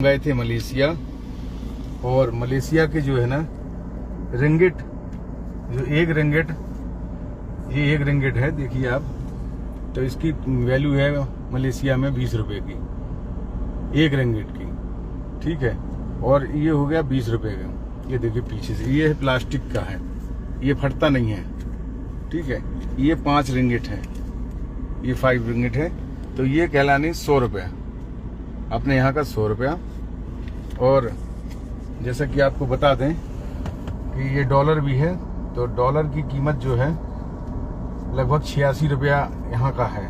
गए थे मलेशिया, और मलेशिया के जो है ना रिंगिट, जो एक रिंगिट, ये एक रिंगिट है, देखिए आप, तो इसकी वैल्यू है मलेशिया में 20 रुपए की, एक रिंगिट की, ठीक है। और ये हो गया 20 रुपए का, ये देखिए पीछे से, ये प्लास्टिक का है, ये फटता नहीं है, ठीक है। ये 5 रिंगिट है, ये 5 रिंगिट है, तो ये कहलानी 100 रुपया, अपने यहाँ का 100 रुपया। और जैसा कि आपको बता दें कि ये डॉलर भी है, तो डॉलर की कीमत जो है लगभग 86 रुपया यहाँ का है,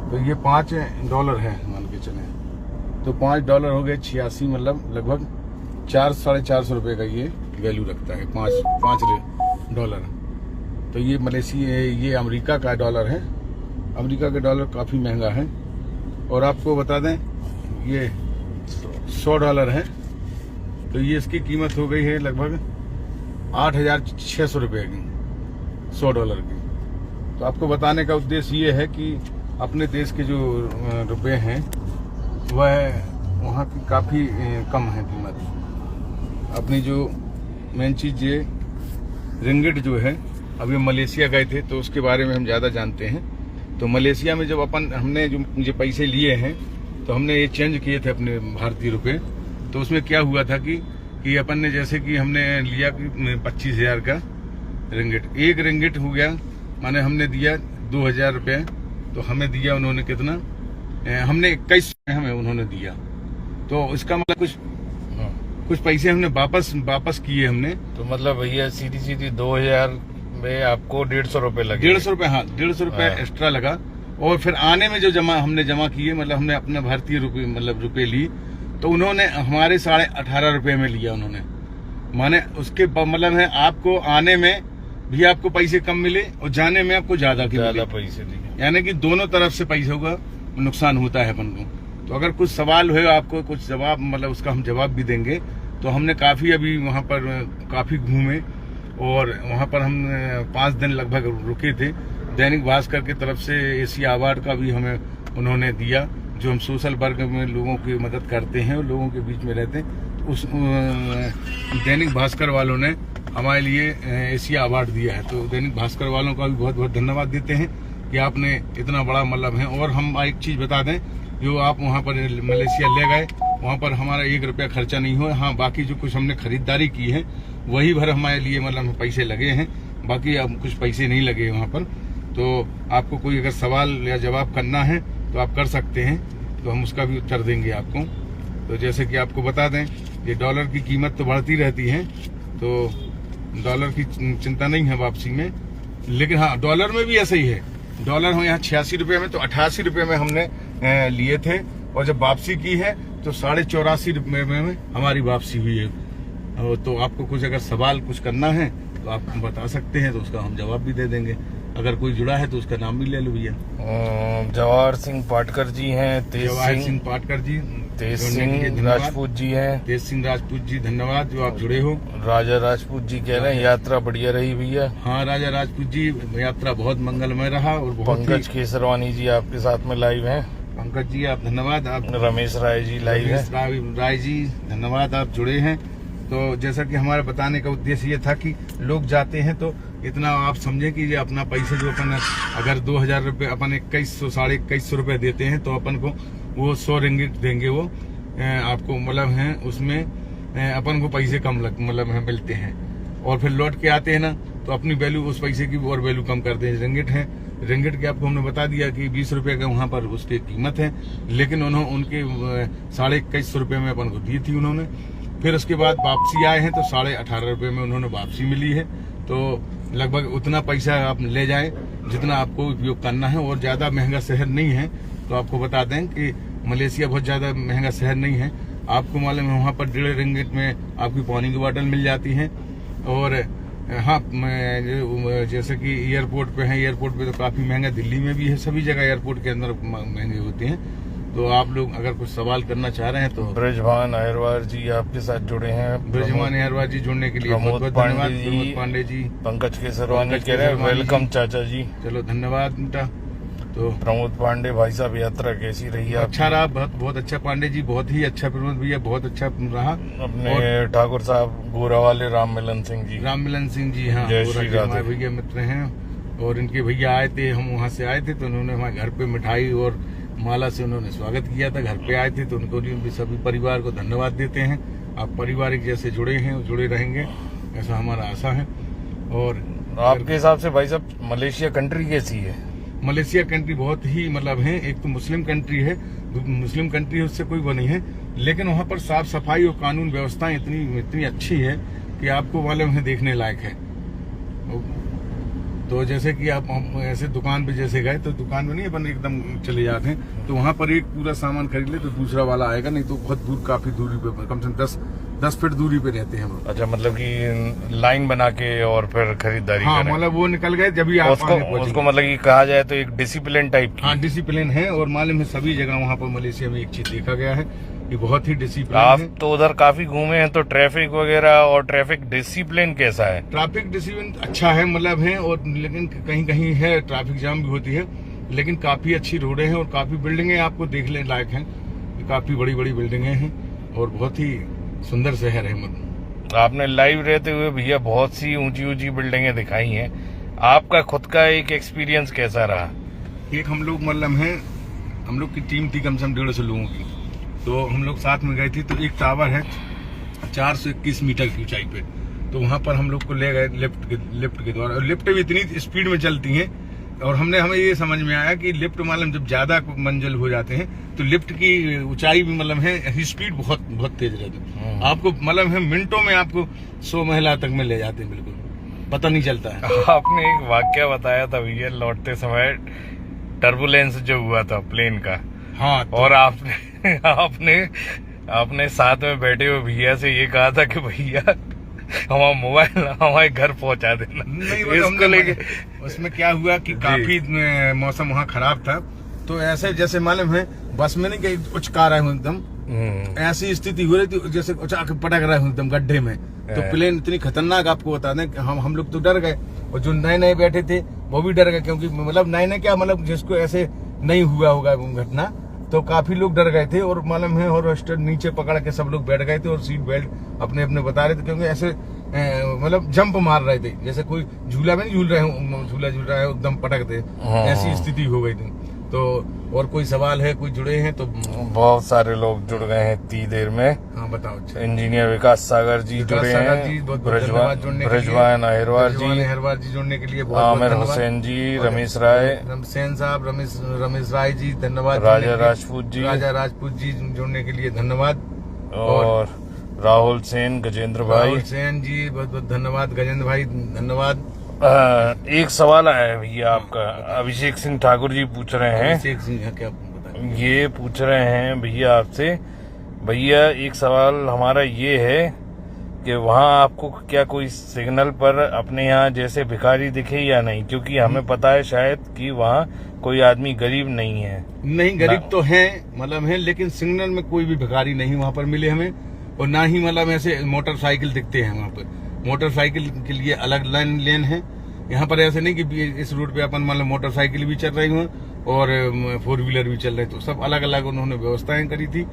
तो ये 5 डॉलर है मान के चले, तो 5 डॉलर हो गए 86, मतलब लगभग 400-450 रुपये का ये वैल्यू रखता है, 5 डॉलर। तो ये मलेशिया, ये अमेरिका का डॉलर है, अमेरिका का डॉलर काफ़ी महंगा है। और आपको बता दें ये 100 डॉलर है, तो ये इसकी कीमत हो गई है लगभग 8,600 रुपये की, 100 डॉलर की। तो आपको बताने का उद्देश्य ये है कि अपने देश के जो रुपए हैं वह वहाँ की काफ़ी कम है कीमत। अपनी जो मेन चीज़ ये रिंगिट जो है, अभी मलेशिया गए थे तो उसके बारे में हम ज़्यादा जानते हैं। तो मलेशिया में जब हमने जो मुझे पैसे लिए हैं, तो हमने ये चेंज किए थे अपने भारतीय रुपए, तो उसमें क्या हुआ था कि अपन ने जैसे कि हमने लिया कि 25,000 का रिंगिट, एक रिंगिट हो गया, माने हमने दिया 2,000 रुपये, तो हमें दिया उन्होंने कितना, हमने 21 हमें उन्होंने दिया। तो इसका मतलब कुछ पैसे हमने वापस किए हमने। तो मतलब भैया सीधी 2,000 में आपको 150 रुपए लगे। 150 रुपये, हाँ 150 रुपये एक्स्ट्रा लगा। और फिर आने में जो हमने जमा किए, मतलब हमने अपने भारतीय रुपए ली, तो उन्होंने हमारे 18.5 रुपये में लिया उन्होंने, माने उसके मतलब है आपको आने में भी आपको पैसे कम मिले और जाने में आपको ज्यादा पैसे दिए, यानी कि दोनों तरफ से पैसों का नुकसान होता है अपन को। तो अगर कुछ सवाल हो आपको, कुछ जवाब, मतलब उसका हम जवाब भी देंगे। तो हमने काफी अभी वहाँ पर काफी घूमे, और वहाँ पर हम 5 दिन लगभग रुके थे। दैनिक भास्कर की तरफ से एशिया अवार्ड का भी हमें उन्होंने दिया, जो हम सोशल वर्क में लोगों की मदद करते हैं और लोगों के बीच में रहते हैं। उस दैनिक भास्कर वालों ने हमारे लिए एशिया अवार्ड दिया है, तो दैनिक भास्कर वालों का भी बहुत बहुत धन्यवाद देते हैं कि आपने इतना बड़ा मतलब है। और हम एक चीज़ बता दें, जो आप वहाँ पर मलेशिया ले गए, वहाँ पर हमारा 1 रुपया खर्चा नहीं हुआ। हाँ, बाकी जो कुछ हमने खरीदारी की है वही भर हमारे लिए मतलब पैसे लगे हैं, बाकी अब कुछ पैसे नहीं लगे वहाँ पर। तो आपको कोई अगर सवाल या जवाब करना है तो आप कर सकते हैं, तो हम उसका भी उत्तर देंगे आपको। तो जैसे कि आपको बता दें, ये डॉलर की कीमत तो बढ़ती रहती है, तो डॉलर की चिंता नहीं है वापसी में। लेकिन हाँ, डॉलर में भी ऐसा ही है, डॉलर हम यहाँ 86 रुपये में, तो 88 रुपये में हमने लिए थे, और जब वापसी की है तो 84.5 रुपये में हमारी वापसी हुई है। तो आपको कुछ अगर सवाल कुछ करना है तो आप बता सकते हैं, तो उसका हम जवाब भी दे देंगे। अगर कोई जुड़ा है तो उसका नाम भी ले लो भैया। जवाहर सिंह पाटकर जी हैं, जवाहर सिंह पाटकर जी, तेज सिंह राजपूत जी हैं। तेज सिंह राजपूत जी धन्यवाद जो आप जुड़े हो। राजा राजपूत जी कह रहे हैं यात्रा बढ़िया रही भैया। हाँ राजा राजपूत जी, यात्रा बहुत मंगलमय रहा। और पंकज केसरवानी जी आपके साथ में लाइव हैं। पंकज जी आप धन्यवाद। आप रमेश राय जी लाइव है। राय जी धन्यवाद, आप जुड़े हैं। तो जैसा कि हमारा बताने का उद्देश्य ये था कि लोग जाते हैं तो इतना आप समझें कि ये अपना पैसे जो अपन अगर 2,000 रुपये अपन 2100 साढ़े 2100 रुपये देते हैं, तो अपन को वो 100 रिंगिट देंगे, वो आपको मतलब है उसमें अपन को पैसे कम मतलब है मिलते हैं। और फिर लौट के आते हैं ना, तो अपनी वैल्यू उस पैसे की और वैल्यू कम करते हैं। रिंगिट है, रिंगिट के आपको हमने बता दिया कि 20 रुपये का वहाँ पर उसकी कीमत है, लेकिन उनके 2150 रुपये में अपन को दी थी उन्होंने। फिर उसके बाद वापसी आए हैं तो 18.5 रुपये में उन्होंने वापसी मिली है। तो लगभग उतना पैसा आप ले जाएं जितना आपको उपयोग करना है, और ज़्यादा महंगा शहर नहीं है। तो आपको बता दें कि मलेशिया बहुत ज़्यादा महंगा शहर नहीं है। आपको मालूम है वहाँ पर 1.5 रिंगिट में आपकी पानी की बोतल मिल जाती है। और हाँ, जैसे कि एयरपोर्ट पे है, एयरपोर्ट पे तो काफ़ी महंगा, दिल्ली में भी है, सभी जगह एयरपोर्ट के अंदर महंगे होते हैं। तो आप लोग अगर कुछ सवाल करना चाह रहे हैं तो ब्रजभान अहिरवार जी आपके साथ जुड़े हैं। ब्रजभान अहिरवार जी जुड़ने के लिए बहुत बहुत धन्यवाद। प्रमोद पांडे जी, पंकज केसरवानी कह रहे हैं वेलकम चाचा जी। चलो धन्यवाद बेटा। तो प्रमोद पांडे भाई साहब, यात्रा कैसी रही है? अच्छा रहा, बहुत अच्छा पांडे जी, बहुत ही अच्छा। प्रमोद भैया बहुत अच्छा रहा। अपने ठाकुर साहब गोरा वाले राम मिलन सिंह जी, हाँ, जय श्री राधे। हमारे भैया मित्र हैं। और इनके भैया आए थे, हम वहाँ से आए थे तो उन्होंने हमारे घर पे मिठाई और माला से उन्होंने स्वागत किया था। घर पे आए थे तो उनको भी सभी परिवार को धन्यवाद देते हैं। आप पारिवारिक जैसे जुड़े हैं, जुड़े रहेंगे, ऐसा हमारा आशा है। और आपके हिसाब से भाई साहब मलेशिया कंट्री कैसी है? मलेशिया कंट्री बहुत ही मतलब है, एक तो मुस्लिम कंट्री है, मुस्लिम कंट्री है, उससे कोई वो नहीं है, लेकिन वहाँ पर साफ सफाई और कानून व्यवस्थाएं इतनी अच्छी है कि आपको मालूम है देखने लायक है। तो जैसे कि आप ऐसे दुकान पे जैसे गए तो दुकान में नहीं अपन एकदम चले जाते हैं, तो वहाँ पर एक पूरा सामान खरीद ले तो दूसरा वाला आएगा, नहीं तो बहुत दूर, काफी दूरी पे, कम से कम 10 फीट दूरी पे रहते हैं हम लोग। अच्छा, मतलब कि लाइन बना के और फिर खरीदारी हाँ, करें। मतलब वो निकल गए जब भी आप उसको मतलब कि कहा जाए तो एक डिसिप्लिन टाइप। हाँ, डिसिप्लिन है। और मालूम है सभी जगह वहाँ पर मलेशिया में एक चीज देखा गया है कि बहुत ही डिसिप्लिन आप है। तो उधर काफी घूमे हैं, तो ट्रैफिक वगैरह और ट्रैफिक डिसिप्लिन कैसा है? ट्रैफिक डिसिप्लिन अच्छा है, मतलब है, और लेकिन कहीं कहीं है ट्रैफिक जाम भी होती है, लेकिन काफी अच्छी रोडें हैं और काफी बिल्डिंगें आपको देखने लायक हैं। काफी बड़ी बड़ी बिल्डिंगें हैं और बहुत ही सुंदर शहर है। मतलब आपने लाइव रहते हुए भैया बहुत सी ऊंची ऊंची बिल्डिंगें दिखाई हैं, आपका खुद का एक एक्सपीरियंस कैसा रहा? एक हम लोग मतलब है, हम लोग की टीम थी कम से कम 150 लोगों की, तो हम लोग साथ में गए थे। तो एक टावर है 421 मीटर की ऊंचाई पे, तो वहां पर हम लोग को ले गए लिफ्ट के द्वारा। और लिफ्ट भी इतनी स्पीड में चलती हैं, और हमें ये समझ में आया कि लिफ्ट मतलब जब ज्यादा मंजिल हो जाते हैं तो लिफ्ट की ऊंचाई भी मतलब है, स्पीड बहुत तेज रहती है। आपको मतलब है मिनटों में आपको 100 महिला तक में ले जाते हैं, बिल्कुल पता नहीं चलता है। आपने एक वाक्य बताया था भैया लौटते समय, टर्बुलेंस जो हुआ था प्लेन का। हाँ, तो और आपने साथ में बैठे हुए भैया से ये कहा था कि भैया हमारा मोबाइल हमारे घर पहुंचा देना। नहीं, इसको लेके उसमें क्या हुआ कि काफी मौसम वहाँ खराब था, तो ऐसे जैसे मालूम है बस में नहीं कि उचका रहा हूँ एकदम, ऐसी स्थिति हो रही थी जैसे पटक रहा हूँ एकदम गड्ढे में। तो प्लेन इतनी खतरनाक, आपको बता दें कि हम लोग तो डर गए, और जो नए बैठे थे वो भी डर गए, क्योंकि मतलब नए क्या मतलब जिसको ऐसे नहीं हुआ होगा घटना, तो काफी लोग डर गए थे। और मालूम है हॉस्टल नीचे पकड़ के सब लोग बैठ गए थे और सीट बेल्ट अपने अपने बता रहे थे, क्योंकि ऐसे मतलब जंप मार रहे थे, जैसे कोई झूला में नहीं झूल रहे हो, झूला झूल रहा है एकदम पटक दे, ऐसी स्थिति हो गई थी। तो और कोई सवाल है, कोई जुड़े हैं? तो बहुत सारे लोग जुड़ गए हैं इतनी देर में। हाँ, बताओ। अच्छा, इंजीनियर विकास सागर जी जुड़े हैं, ब्रजवान अहिरवार जी जुड़ने के लिए, आमिर हुसैन जी, रमेश राय, हुसैन साहब, रमेश राय जी धन्यवाद, राजा राजपूत जी जुड़ने के लिए धन्यवाद, और राहुल सेन, गजेंद्र भाई सेन जी बहुत धन्यवाद, गजेंद्र भाई धन्यवाद। एक सवाल आया है भैया आपका, अभिषेक सिंह ठाकुर जी पूछ रहे हैं। अभिषेक सिंह क्या बताएं? ये पूछ रहे हैं भैया आपसे, भैया एक सवाल हमारा ये है कि वहाँ आपको क्या कोई सिग्नल पर अपने यहाँ जैसे भिखारी दिखे या नहीं? क्योंकि हमें पता है शायद कि वहाँ कोई आदमी गरीब नहीं है। नहीं, गरीब तो है मतलब है, लेकिन सिग्नल में कोई भी भिखारी नहीं वहाँ पर मिले हमें, और ना ही मतलब ऐसे मोटरसाइकिल दिखते हैं वहाँ पर। मोटरसाइकिल के लिए अलग लेन है यहाँ पर, ऐसे नहीं कि इस रूट पे अपन मतलब मोटरसाइकिल भी चल रही हो और 4 व्हीलर भी चल रहे, तो सब अलग अलग उन्होंने व्यवस्थाएं करी थी,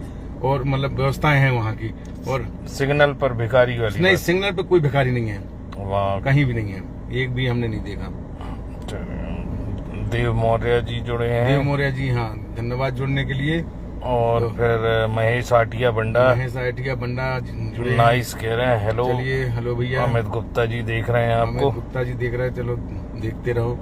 और मतलब व्यवस्थाएं हैं वहाँ की। और सिग्नल पर भिखारी वाली नहीं, सिग्नल पे कोई भिखारी नहीं है वहाँ, कहीं भी नहीं है, एक भी हमने नहीं देखा। देव मौर्य जी जुड़े हैं। देव मौर्य जी, हाँ धन्यवाद जुड़ने के लिए। और फिर महेश आटिया बंडा जुड़े, नाइस कह रहे हैं हेलो। चलिए, हेलो भैया। अमित गुप्ता जी देख रहे हैं आपको। गुप्ता जी देख रहे हैं, चलो देखते रहो।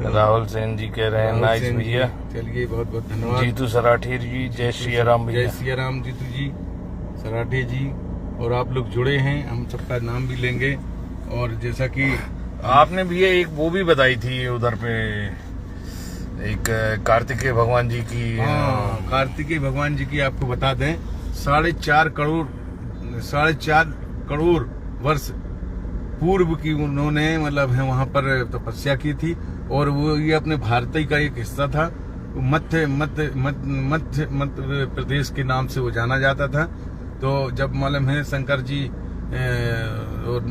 राहुल सेन जी कह रहे हैं नाइस भैया। चलिए, बहुत बहुत धन्यवाद। जीतू सराठी जी, जय श्री राम भैया। जय श्री राम जीतू जी, सराठी जी, और आप लोग जुड़े हैं, हम सबका नाम भी लेंगे। और जैसा कि आपने भैया एक वो भी बताई थी उधर पे, एक कार्तिकेय भगवान जी की। हाँ, कार्तिकेय भगवान जी की आपको बता दें, 4.5 करोड़ वर्ष पूर्व की उन्होंने मतलब है वहाँ पर तपस्या की थी, और वो ये अपने भारत का एक हिस्सा था। मध्य प्रदेश के नाम से वो जाना जाता था। तो जब मालूम है शंकर जी और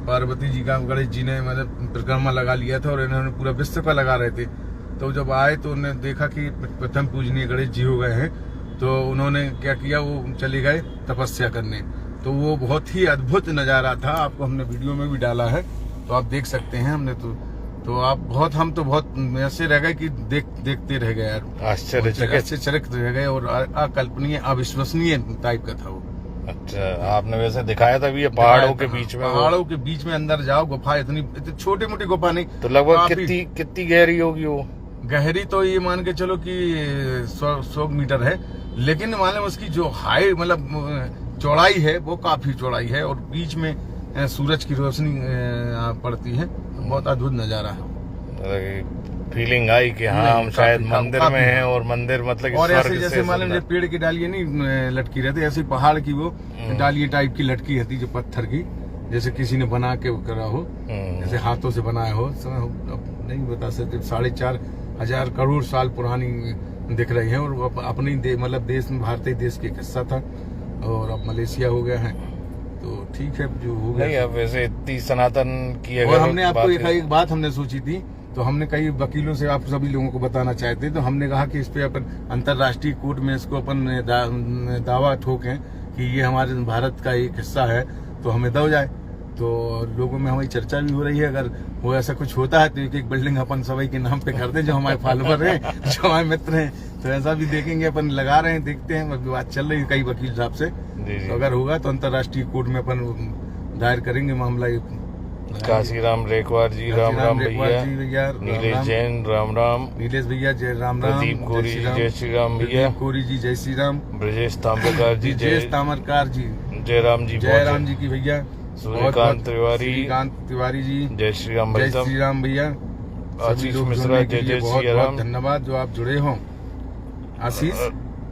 पार्वती जी का गणेश जी ने मतलब परिक्रमा लगा लिया था, और इन्होंने पूरा विश्व का लगा रहे थे, तो जब आए तो उन्होंने देखा कि प्रथम पूजनीय गणेश जी हो गए हैं, तो उन्होंने क्या किया, वो चले गए तपस्या करने। तो वो बहुत ही अद्भुत नज़ारा था, आपको हमने वीडियो में भी डाला है, तो आप देख सकते हैं। हमने तो आप बहुत, हम तो बहुत ऐसे रह गए कि देखते रह गए यार, आश्चर्यचकित रह गए, और अकल्पनीय अविश्वसनीय टाइप का था वो। अच्छा, आपने वैसे दिखाया था भी ये पहाड़ों के बीच में, पहाड़ों के बीच में अंदर जाओ, गुफा इतनी छोटी मोटी गुफा नहीं, तो लगभग कितनी गहरी होगी वो? गहरी तो ये मान के चलो कि 100 मीटर है, लेकिन मालूम उसकी जो हाइट मतलब चौड़ाई है वो काफी चौड़ाई है, और बीच में सूरज की रोशनी पड़ती है, बहुत अद्भुत नजारा है। फीलिंग आई कि हाँ हम शायद मंदिर में हैं, और मंदिर मतलब और ऐसे जैसे मालूम जो पेड़ की डालियां नहीं लटकी रहती, ऐसे पहाड़ की वो डालियां टाइप की लटकी रहती, जो पत्थर की, जैसे किसी ने बना के करा हो, जैसे हाथों से बनाया हो। अब नहीं बता सकते, 4,500 करोड़ साल पुरानी दिख रही है, और अपनी मतलब देश में, भारतीय देश की हिस्सा था, और अब मलेशिया हो गया है, तो ठीक है जो हो गया। नहीं, अब वैसे इतनी सनातन की, और हमने आपको एक बात हमने सोची थी, तो हमने कई वकीलों से आप सभी लोगों को बताना चाहते, तो हमने कहा कि इस पे अपन अंतर्राष्ट्रीय कोर्ट में इसको अपन दावा ठोकें कि ये हमारे भारत का एक हिस्सा है, तो हमें दो जाए। तो लोगों में हमारी चर्चा भी हो रही है, अगर वो ऐसा कुछ होता है तो एक बिल्डिंग अपन सभी के नाम पे कर दें, जो हमारे फॉलोवर हैं, जो हमारे मित्र हैं, तो ऐसा भी देखेंगे, अपन लगा रहे हैं, देखते हैं, अभी बात चल रही है कई वकील साहब से, तो अगर होगा तो अंतर्राष्ट्रीय कोर्ट में अपन दायर करेंगे मामला। काशीराम रेखवार जी, राम राम भैया, नीलेश जैन, राम राम, नीलेश भैया, जय राम राम, प्रदीप कोरी जी, जय श्री राम भैया, कोरी जी, जय श्री राम, ब्रजेश ताम्रकार जी, ब्रजेश ताम्रकार जी, जय राम जी, जय राम जी की भैया, सूर्यकांत तिवारी जी, जय श्री राम, जय श्री राम भैया, आशीष मिश्रा, जय जय श्री राम, धन्यवाद जो आप जुड़े हो।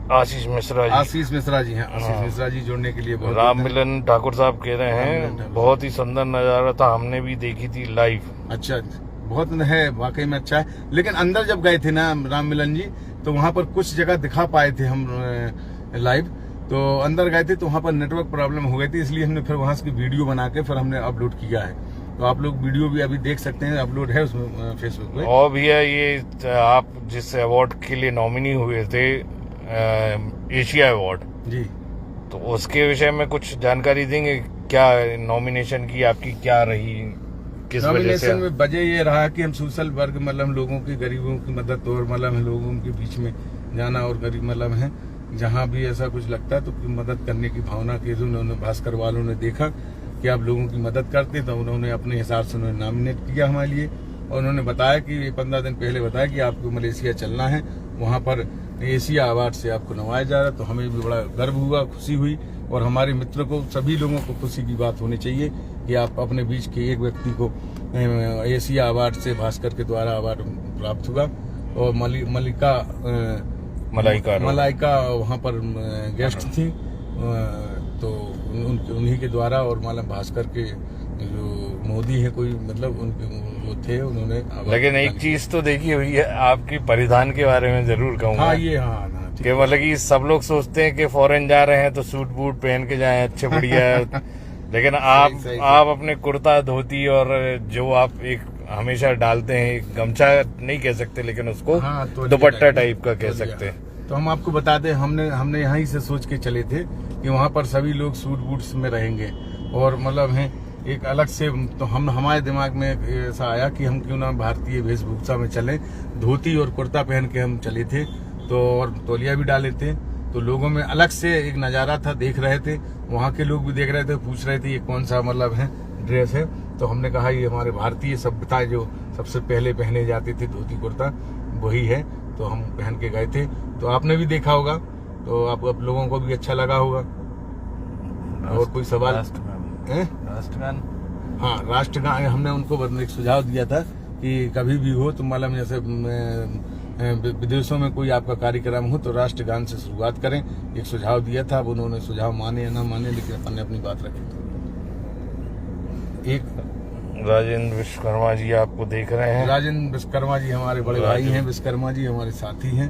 आशीष मिश्रा जी हैं, आशीष मिश्रा जी जुड़ने के लिए बहुत। राम मिलन ठाकुर साहब कह रहे हैं बहुत ही सुंदर नजारा था, हमने भी देखी थी लाइव। अच्छा, बहुत है, वाकई में अच्छा है, लेकिन अंदर जब गए थे ना राम मिलन जी, तो वहाँ पर कुछ जगह दिखा पाए थे हम लाइव, तो अंदर गए थे तो वहाँ पर नेटवर्क प्रॉब्लम हो गई थी, इसलिए हमने फिर वहाँ से वीडियो बना के फिर हमने अपलोड किया है, तो आप लोग वीडियो भी अभी देख सकते हैं, अपलोड है उसमें फेसबुक पे। और भैया ये आप जिस अवार्ड के लिए नॉमिनी हुए थे, एशिया अवार्ड जी, तो उसके विषय में कुछ जानकारी देंगे? क्या नॉमिनेशन की आपकी क्या रही, किस वजह से? में वजह ये रहा कि हम सोशल वर्ग मतलब लोगों की, गरीबों की मदद, और मतलब लोगों के बीच में जाना, और गरीब मतलब है जहाँ भी ऐसा कुछ लगता है तो मदद करने की भावना के, उन्होंने भास्कर वालों ने देखा कि आप लोगों की मदद करते, तो उन्होंने अपने हिसाब से उन्होंने नॉमिनेट किया हमारे लिए, और उन्होंने बताया कि 15 दिन पहले बताया कि आपको मलेशिया चलना है, वहाँ पर एशिया अवार्ड से आपको नवाया जा रहा है। तो हमें भी बड़ा गर्व हुआ, खुशी हुई, और हमारे मित्र को, सभी लोगों को खुशी की बात होनी चाहिए कि आप अपने बीच के एक व्यक्ति को एशिया अवार्ड से भास्कर के द्वारा अवार्ड प्राप्त हुआ, और मलाइका वहाँ पर गेस्ट थी, तो उन्हीं के द्वारा, और मालूम भास्कर के जो मोदी है कोई मतलब उनके वो थे, उन्होंने। लेकिन एक चीज तो देखी हुई है, आपकी परिधान के बारे में जरूर कहूँगा। हाँ, ये कि मतलब कि सब लोग सोचते हैं कि फॉरेन जा रहे हैं तो सूट बूट पहन के जाएं, अच्छे बढ़िया लेकिन आप अपने कुर्ता धोती, और जो आप एक हमेशा डालते हैं, गमछा नहीं कह सकते लेकिन उसको दुपट्टा टाइप का कह सकते हैं। तो हम आपको बता दें, हमने यहीं से सोच के चले थे कि वहाँ पर सभी लोग सूट बूट्स में रहेंगे, और मतलब है एक अलग से, तो हमारे दिमाग में ऐसा आया कि हम क्यों ना भारतीय वेशभूषा में चलें, धोती और कुर्ता पहन के हम चले थे, तो और तौलिया भी डाले थे, तो लोगों में अलग से एक नज़ारा था, देख रहे थे, वहाँ के लोग भी देख रहे थे, पूछ रहे थे ये कौन सा मतलब है ड्रेस है, तो हमने कहा ये हमारे भारतीय सभ्यताएं जो सबसे पहले पहने जाते थे धोती कुर्ता, वही है, तो हम पहन के गए थे, तो आपने भी देखा होगा, तो आप लोगों को भी अच्छा लगा होगा। और कोई सवाल? राष्ट्रगान, हाँ, राष्ट्रगान हमने उनको एक सुझाव दिया था कि कभी भी हो तो मतलब जैसे विदेशों में कोई आपका कार्यक्रम हो तो राष्ट्रगान से शुरुआत करें, एक सुझाव दिया था। अब उन्होंने सुझाव माने या ना माने, लेकिन अपन ने अपनी बात रखी। एक राजेंद्र विश्वकर्मा जी आपको देख रहे हैं। राजेंद्र विश्वकर्मा जी हमारे बड़े भाई हैं, विश्वकर्मा जी हमारे साथी हैं,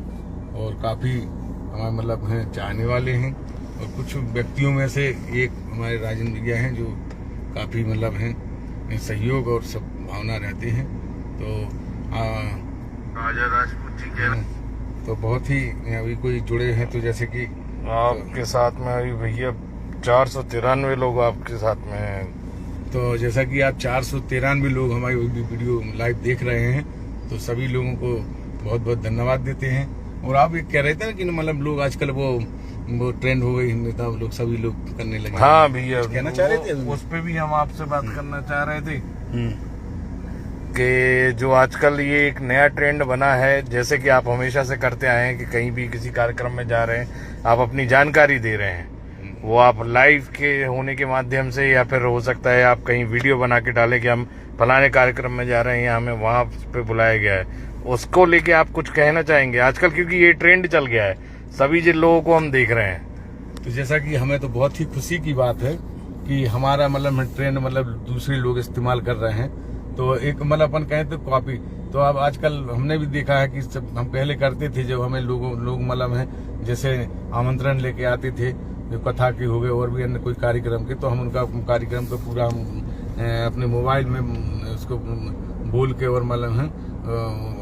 और काफी हमारे मतलब हैं चाहने वाले हैं, और कुछ व्यक्तियों में से एक हमारे राजेंद्र भैया हैं जो काफी मतलब हैं सहयोग और सब भावना रहते हैं। तो राजा राजपूत जी के। तो बहुत ही अभी कोई जुड़े हैं, तो जैसे कि आपके साथ में अभी भैया 493 लोग आपके साथ में हैं। तो जैसा कि आप 493 लोग हमारी वीडियो लाइव देख रहे हैं, तो सभी लोगों को बहुत बहुत धन्यवाद देते हैं। और आप ये कह रहे थे ना कि मतलब लोग आजकल वो ट्रेंड हो गई, नेता लोग सभी लोग करने लगे। हाँ भैया, कहना चाह रहे थे उस पे भी हम आपसे बात करना चाह रहे थे कि जो आजकल ये एक नया ट्रेंड बना है, जैसे कि आप हमेशा से करते आए हैं कि कहीं भी किसी कार्यक्रम में जा रहे हैं, आप अपनी जानकारी दे रहे हैं, वो आप लाइव के होने के माध्यम से, या फिर हो सकता है आप कहीं वीडियो बना के डालें कि हम फलाने कार्यक्रम में जा रहे हैं या हमें वहां पे बुलाया गया है, उसको लेके आप कुछ कहना चाहेंगे आजकल, क्योंकि ये ट्रेंड चल गया है, सभी जिन लोगों को हम देख रहे हैं। तो जैसा कि हमें तो बहुत ही खुशी की बात है कि हमारा मतलब ट्रेंड मतलब दूसरे लोग इस्तेमाल कर रहे हैं। तो एक मतलब अपन कहें तो कॉपी, तो अब आजकल हमने भी देखा है कि सब हम पहले करते थे, जब हमें लोग मतलब है जैसे आमंत्रण लेके आते थे, जो कथा की हो गए और भी अन्य कोई कार्यक्रम के, तो हम उनका कार्यक्रम तो पूरा हम अपने मोबाइल में उसको बोल के और मतलब है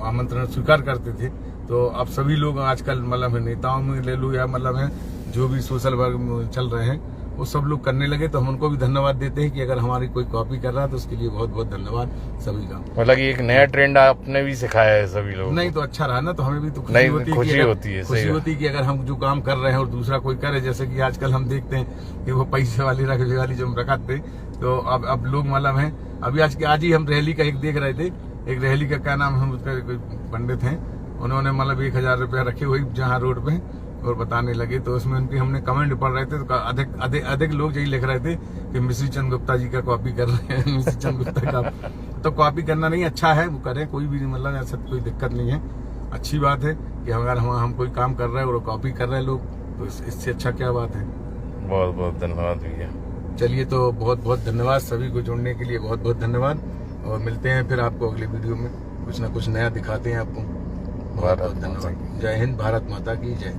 आमंत्रण स्वीकार करते थे। तो अब सभी लोग आजकल मतलब नेताओं में ले लो या मतलब है जो भी सोशल वर्क में चल रहे हैं, वो सब लोग करने लगे। तो हम उनको भी धन्यवाद देते हैं कि अगर हमारी कोई कॉपी कर रहा है तो उसके लिए बहुत बहुत धन्यवाद सभी का। मतलब एक नया ट्रेंड आपने भी सिखाया है सभी लोग। नहीं तो अच्छा रहा ना, तो हमें भी तो खुशी होती है कि अगर हम जो काम कर रहे हैं और दूसरा कोई करे, जैसे कि आजकल हम देखते हैं कि वो पैसे वाली रखने वाली जो हम रखाते, तो अब लोग मतलब है, अभी आज ही हम रैली का एक देख रहे थे, एक रैली का क्या नाम, हम उसका कोई पंडित हैं, उन्होंने मतलब 1000 रुपया रखे हुए जहाँ रोड पे और बताने लगे। तो उसमें उनकी हमने कमेंट पढ़ रहे थे, तो अधिक लोग यही लिख रहे थे कि मिश्री चंद गुप्ता जी का कॉपी कर रहे हैं, मिश्री चंद गुप्ता का। तो कॉपी करना नहीं अच्छा है, वो करें, कोई भी मतलब ऐसा कोई दिक्कत नहीं है। अच्छी बात है कि अगर हम कोई काम कर रहे हैं और कॉपी कर रहे हैं लोग, तो इससे अच्छा क्या बात है। बहुत बहुत धन्यवाद भैया। चलिए, तो बहुत बहुत धन्यवाद सभी को जुड़ने के लिए, बहुत बहुत धन्यवाद। और मिलते हैं फिर आपको अगले वीडियो में, कुछ ना कुछ नया दिखाते हैं आपको। बहुत बहुत धन्यवाद। जय हिंद, भारत माता की जय।